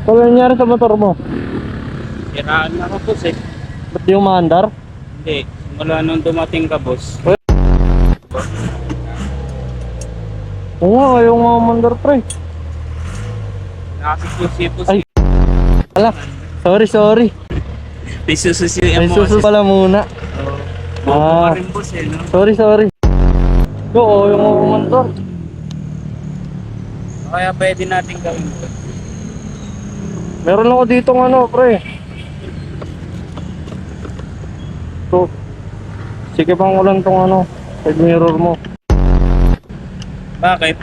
Wala nangyari sa motor mo? Siraan na ako, boss, eh. Ba't yung maandar? Hindi. Simula nung dumating ka, boss. Oo nga, yung mga maandar pre. Nakasisusi, boss. Ay. Ala, sorry. May sususi May yung susunod pala muna. Oo. Ah. Rin, boss, eh, no? Sorry. Oo, yung mga maandar. Kaya pwede natin gawin, boss. Meron ako dito ng ano, pre. So, sige pang ulan tong ano, side mirror mo. Bakit?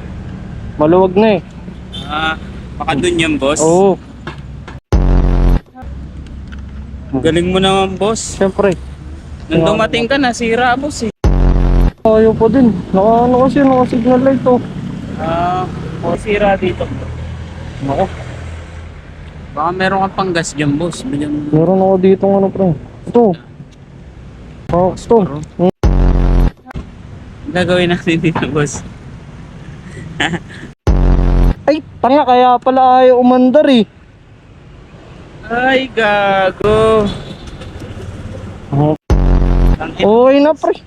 Maluwag na eh. Baka dun yan, boss. Oo, Galing mo naman, boss. syempre. Nung dumating ka, nasira, boss, eh. Ayaw pa din. Naka signal light to. Nasira dito. Nako, Baka meron kang panggas dyan, boss. Bigyan mo. meron ako dito ng ano, pre. Ito. Ito. Gagawin natin dito, boss. Ay, tanga, kaya pala ayaw umandar eh. Ay, gago. Okay na, pre.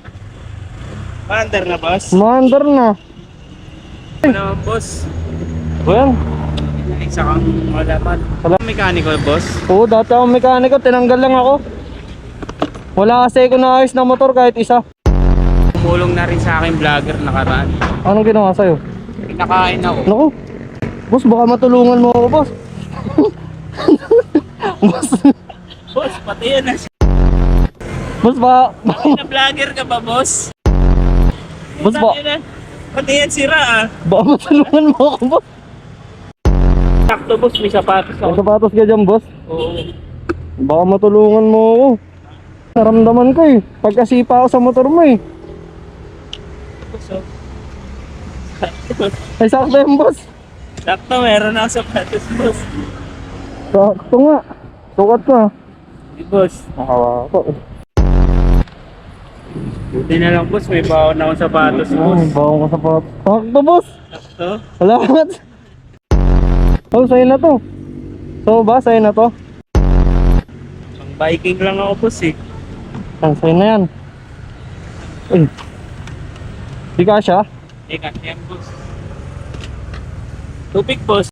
Under na, boss. Umandar na. Ano, boss? Well, Isa kang malaman. Wala. Mekaniko, boss. oo, dati akong mekaniko, tinanggal lang ako. Wala kasi ako naayos na motor kahit isa. Tumulong na rin sa akin vlogger nakaraan. Anong ginawa sa'yo? Pinakain ako. Naku, boss, baka matulungan mo ako, boss. Boss, Boss, pati yan na siya. boss ba? Na vlogger ka ba, boss? Boss ba? Pati yan sira, ah. Baka matulungan mo ako, boss. Sakto, boss. May sapatos May ako. sapatos ka dyan, boss. Oo. Baka matulungan mo ako. Naramdaman ko eh. Pagkasipa ako sa motor mo eh. Boss, oh. Ay, sakto yan, boss. Sakto, meron ako sapatos, boss. Sakto nga. Sukat ko ah. Hey, boss. Nakawa ko. Buti na lang, boss. May bawon akong sapatos, boss. Bawang ko sapatos. Sakto, boss. Sakto. Salamat. Oh, sa'yo na to. So ba, sa'yo na to? Pang biking lang ako, boss, eh. Sa'yo na yan. Uy. Di ka siya? Teka, yan, boss. Tupik, boss.